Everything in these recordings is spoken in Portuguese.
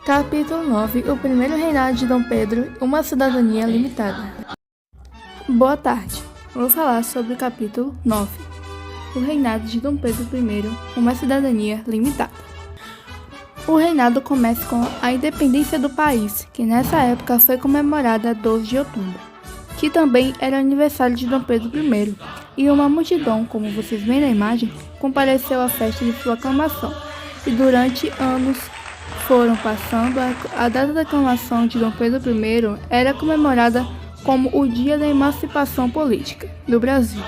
Capítulo 9. O primeiro reinado de Dom Pedro, uma cidadania limitada. Boa tarde. Vou falar sobre o capítulo 9. O reinado de Dom Pedro I, uma cidadania limitada. O reinado começa com a independência do país, que nessa época foi comemorada 12 de outubro, que também era aniversário de Dom Pedro I, e uma multidão, como vocês veem na imagem, compareceu à festa de sua aclamação, e durante anos foram passando, a data da aclamação de Dom Pedro I era comemorada como o Dia da Emancipação Política do Brasil.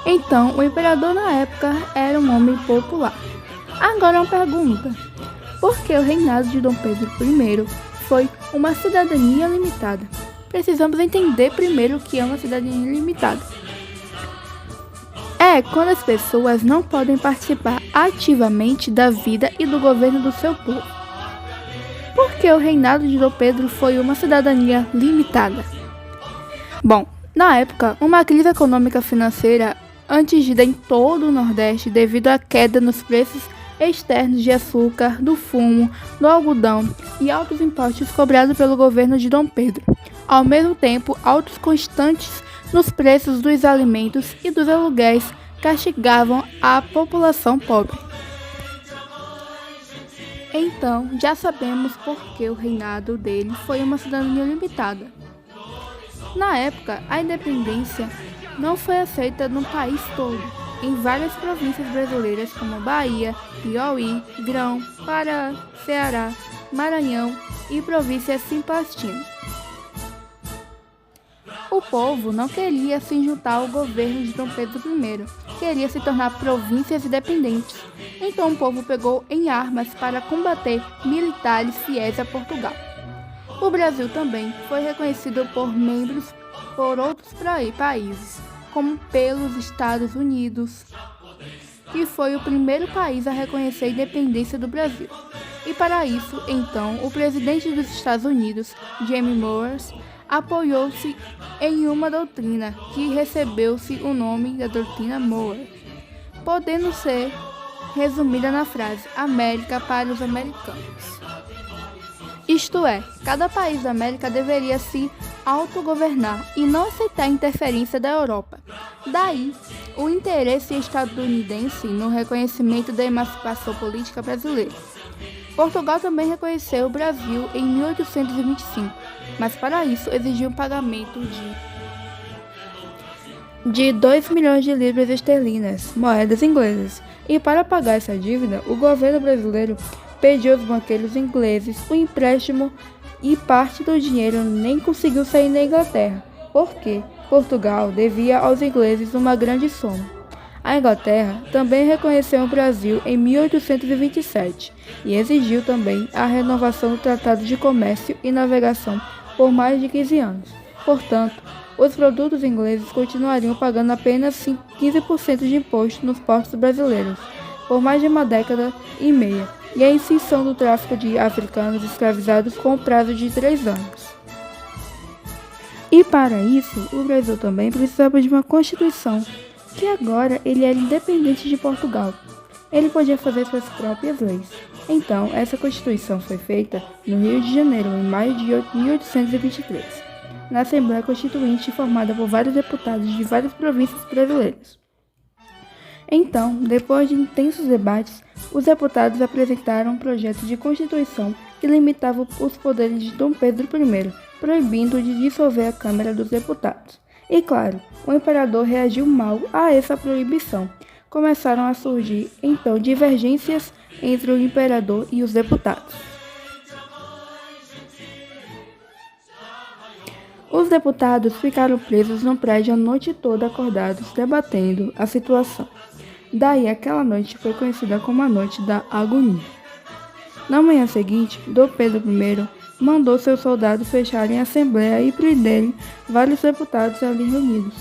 Então, o imperador na época era um homem popular. Agora uma pergunta: por que o reinado de Dom Pedro I foi uma cidadania limitada? Precisamos entender primeiro o que é uma cidadania limitada. É quando as pessoas não podem participar ativamente da vida e do governo do seu povo. Por que o reinado de Dom Pedro foi uma cidadania limitada? Bom, na época, uma crise econômica financeira atingida em todo o Nordeste devido à queda nos preços externos de açúcar, do fumo, do algodão e altos impostos cobrados pelo governo de Dom Pedro. Ao mesmo tempo, altos constantes nos preços dos alimentos e dos aluguéis castigavam a população pobre. Então, já sabemos por que o reinado dele foi uma cidadania limitada. Na época, a independência não foi aceita no país todo. Em várias províncias brasileiras como Bahia, Piauí, Grão, Pará, Ceará, Maranhão e província Simpastina. O povo não queria se juntar ao governo de Dom Pedro I, queria se tornar províncias independentes. Então o povo pegou em armas para combater militares fiéis a Portugal. O Brasil também foi reconhecido por membros por outros países, como pelos Estados Unidos, que foi o primeiro país a reconhecer a independência do Brasil. E para isso, então, o presidente dos Estados Unidos, James Morris, apoiou-se em uma doutrina que recebeu-se o nome da doutrina Monroe, podendo ser resumida na frase América para os americanos. Isto é, cada país da América deveria se autogovernar e não aceitar a interferência da Europa. Daí, o interesse estadunidense no reconhecimento da emancipação política brasileira. Portugal também reconheceu o Brasil em 1825, mas para isso exigiu um pagamento de 2 milhões de libras esterlinas, moedas inglesas. E para pagar essa dívida, o governo brasileiro pediu aos banqueiros ingleses o empréstimo e parte do dinheiro nem conseguiu sair da Inglaterra, porque Portugal devia aos ingleses uma grande soma. A Inglaterra também reconheceu o Brasil em 1827 e exigiu também a renovação do Tratado de Comércio e Navegação por mais de 15 anos. Portanto, os produtos ingleses continuariam pagando apenas 15% de imposto nos portos brasileiros por mais de uma década e meia, e a extinção do tráfico de africanos escravizados com o prazo de 3 anos. E para isso, o Brasil também precisava de uma Constituição, que agora ele era independente de Portugal. Ele podia fazer suas próprias leis. Então, essa Constituição foi feita no Rio de Janeiro, em maio de 1823, na Assembleia Constituinte formada por vários deputados de várias províncias brasileiras. Então, depois de intensos debates, os deputados apresentaram um projeto de Constituição que limitava os poderes de Dom Pedro I, proibindo de dissolver a Câmara dos Deputados. E claro, o imperador reagiu mal a essa proibição. Começaram a surgir, então, divergências entre o imperador e os deputados. Os deputados ficaram presos no prédio a noite toda acordados, debatendo a situação. Daí, aquela noite foi conhecida como a Noite da Agonia. Na manhã seguinte, Dom Pedro I mandou seus soldados fecharem a Assembleia e prenderem vários deputados ali reunidos.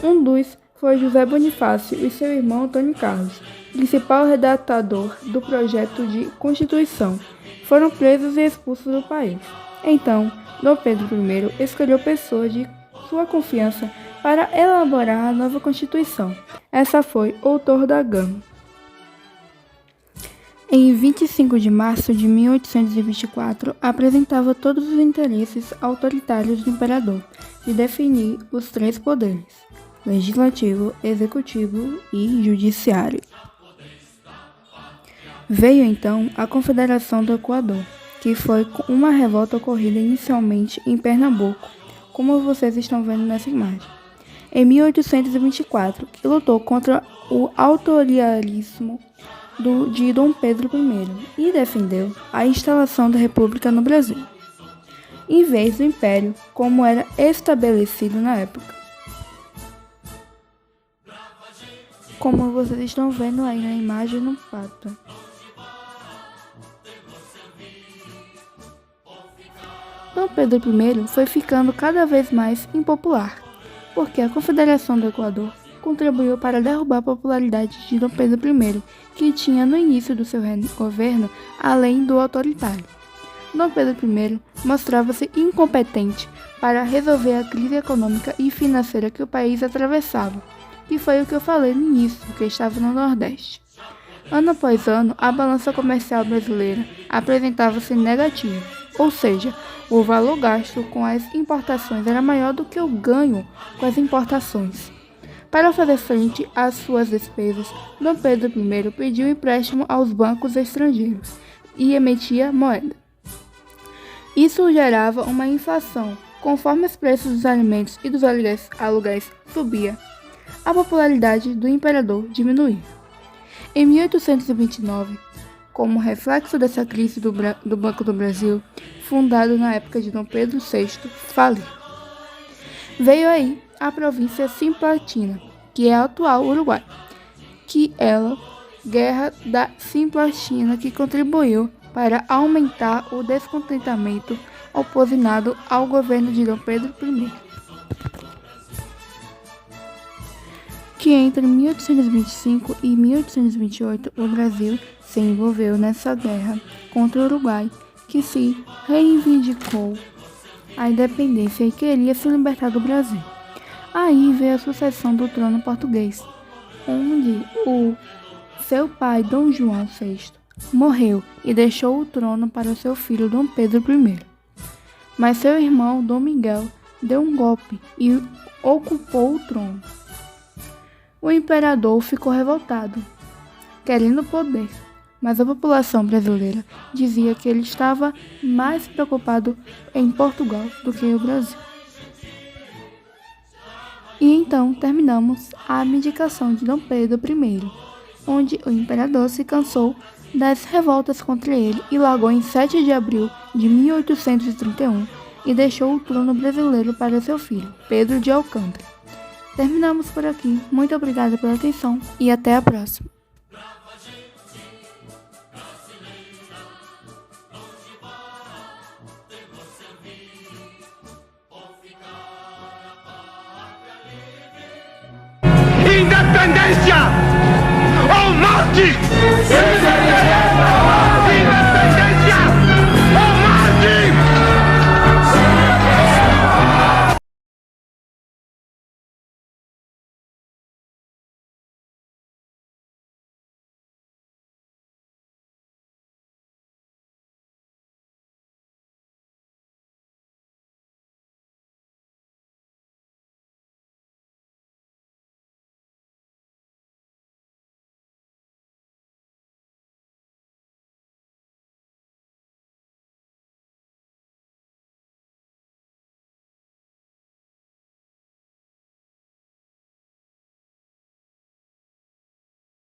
Um dos foi José Bonifácio e seu irmão Antônio Carlos, principal redatador do projeto de Constituição. Foram presos e expulsos do país. Então, Dom Pedro I escolheu pessoas de sua confiança para elaborar a nova Constituição. Essa foi Outor da Gama. Em 25 de março de 1824, apresentava todos os interesses autoritários do imperador de definir os três poderes: legislativo, executivo e judiciário. Veio então a Confederação do Equador, que foi uma revolta ocorrida inicialmente em Pernambuco, como vocês estão vendo nessa imagem, em 1824, que lutou contra o autoritarismo de Dom Pedro I e defendeu a instalação da República no Brasil, em vez do Império, como era estabelecido na época. Como vocês estão vendo aí na imagem no pato. Dom Pedro I foi ficando cada vez mais impopular, porque a Confederação do Equador contribuiu para derrubar a popularidade de Dom Pedro I, que tinha no início do seu governo, além do autoritário. Dom Pedro I mostrava-se incompetente para resolver a crise econômica e financeira que o país atravessava, que foi o que eu falei no início, que estava no Nordeste. Ano após ano, a balança comercial brasileira apresentava-se negativa, ou seja, o valor gasto com as importações era maior do que o ganho com as importações. Para fazer frente às suas despesas, Dom Pedro I pediu empréstimo aos bancos estrangeiros e emitia moeda. Isso gerava uma inflação. Conforme os preços dos alimentos e dos aluguéis subia, a popularidade do imperador diminuía. Em 1829, como reflexo dessa crise do Banco do Brasil, fundado na época de Dom Pedro VI, faliu. Veio aí a província Cisplatina, que é a atual Uruguai, Guerra da Cisplatina, que contribuiu para aumentar o descontentamento oposicionado ao governo de Dom Pedro I, que entre 1825 e 1828 o Brasil se envolveu nessa guerra contra o Uruguai, que se reivindicou a independência e queria se libertar do Brasil. Aí veio a sucessão do trono português, onde o seu pai, Dom João VI, morreu e deixou o trono para seu filho Dom Pedro I. Mas seu irmão, Dom Miguel, deu um golpe e ocupou o trono. O imperador ficou revoltado, querendo poder, mas a população brasileira dizia que ele estava mais preocupado em Portugal do que o Brasil. E então terminamos a abdicação de Dom Pedro I, onde o imperador se cansou das revoltas contra ele e largou em 7 de abril de 1831 e deixou o trono brasileiro para seu filho, Pedro de Alcântara. Terminamos por aqui. Muito obrigada pela atenção e até a próxima. Independência ou morte!